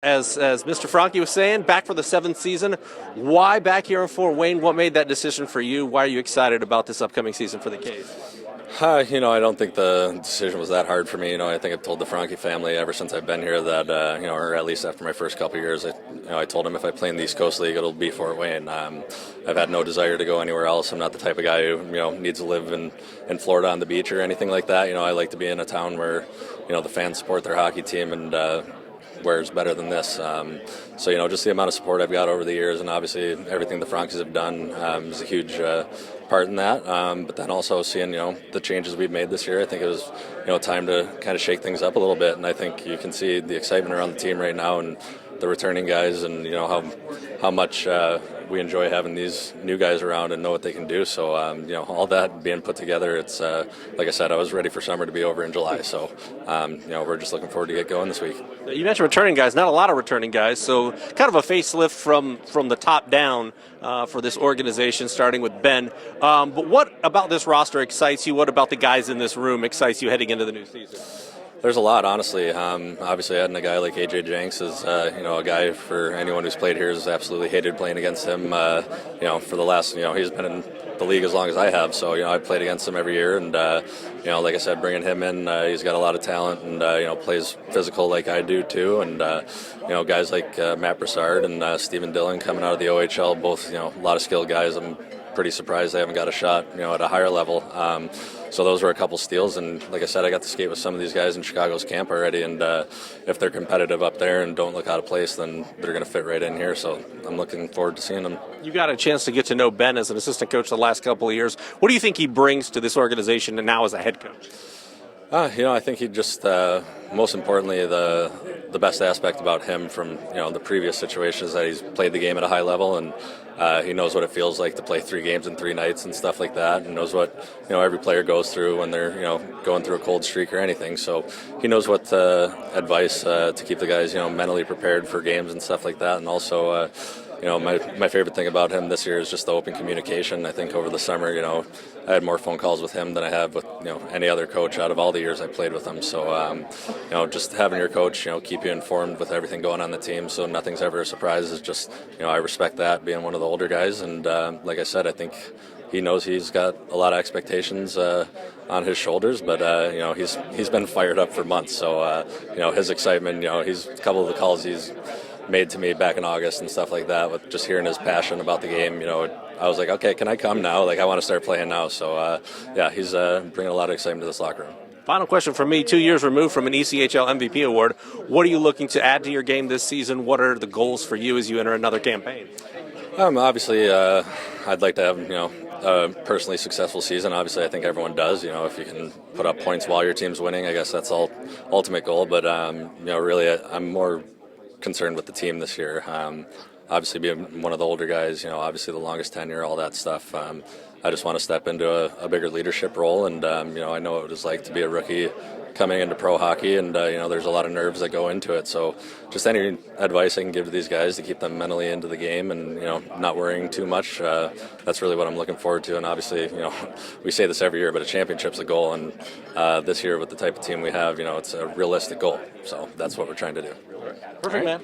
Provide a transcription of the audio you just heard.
As Mr. Franke was saying, back for the seventh season. Why back here in Fort Wayne? What made that decision for you? Why are you excited about this upcoming season for the K's? I don't think the decision was that hard for me. I think I've told the Franke family ever since I've been here that, or at least after my first couple of years, I told them if I play in the East Coast League, it'll be Fort Wayne. I've had no desire to go anywhere else. I'm not the type of guy who, needs to live in Florida on the beach or anything like that. I like to be in a town where, the fans support their hockey team and, where's better than this. So, just the amount of support I've got over the years, and obviously everything the Frankes have done is a huge part in that. But then also seeing, the changes we've made this year, I think it was, time to kind of shake things up a little bit. And I think you can see the excitement around the team right now and the returning guys, and how much we enjoy having these new guys around and know what they can do. So all that being put together, it's like I said, I was ready for summer to be over in July. So we're just looking forward to get going this week. You mentioned returning guys, not a lot of returning guys, so kind of a facelift from the top down for this organization, starting with Ben. But what about this roster excites you? What about the guys in this room excites you heading into the new season? There's a lot, honestly. Obviously, adding a guy like AJ Jenks is, a guy for anyone who's played here has absolutely hated playing against him. For the last, he's been in the league as long as I have, so I played against him every year. And like I said, bringing him in, he's got a lot of talent and plays physical like I do too. And guys like Matt Broussard and Stephen Dillon coming out of the OHL, both a lot of skilled guys. I'm pretty surprised they haven't got a shot, at a higher level. So those were a couple steals, and like I said, I got to skate with some of these guys in Chicago's camp already, and if they're competitive up there and don't look out of place, then they're going to fit right in here, so I'm looking forward to seeing them. You got a chance to get to know Ben as an assistant coach the last couple of years. What do you think he brings to this organization and now as a head coach? I think he just, most importantly, the best aspect about him from, the previous situations that he's played the game at a high level, and he knows what it feels like to play 3 games in 3 nights and stuff like that, and knows what, every player goes through when they're, going through a cold streak or anything. So he knows what advice to keep the guys, mentally prepared for games and stuff like that, and also, my favorite thing about him this year is just the open communication. I think over the summer, I had more phone calls with him than I have with, any other coach out of all the years I played with him. So, just having your coach, keep you informed with everything going on the team, so nothing's ever a surprise. Is just, I respect that being one of the older guys. And like I said, I think he knows he's got a lot of expectations on his shoulders, but he's been fired up for months. So, his excitement, he's a couple of the calls he's made to me back in August and stuff like that, with just hearing his passion about the game, I was like, okay, can I come now? Like, I want to start playing now. So, he's bringing a lot of excitement to this locker room. Final question from me, 2 years removed from an ECHL MVP award. What are you looking to add to your game this season? What are the goals for you as you enter another campaign? Obviously, I'd like to have, a personally successful season. Obviously, I think everyone does. If you can put up points while your team's winning, I guess that's all ultimate goal. But, really, I'm more concerned with the team this year. Obviously, being one of the older guys, obviously the longest tenure, all that stuff. I just want to step into a bigger leadership role, and I know what it was like to be a rookie coming into pro hockey, and there's a lot of nerves that go into it. So, just any advice I can give to these guys to keep them mentally into the game and not worrying too much. That's really what I'm looking forward to. And obviously, we say this every year, but a championship's a goal, and this year with the type of team we have, it's a realistic goal. So that's what we're trying to do. Perfect, man.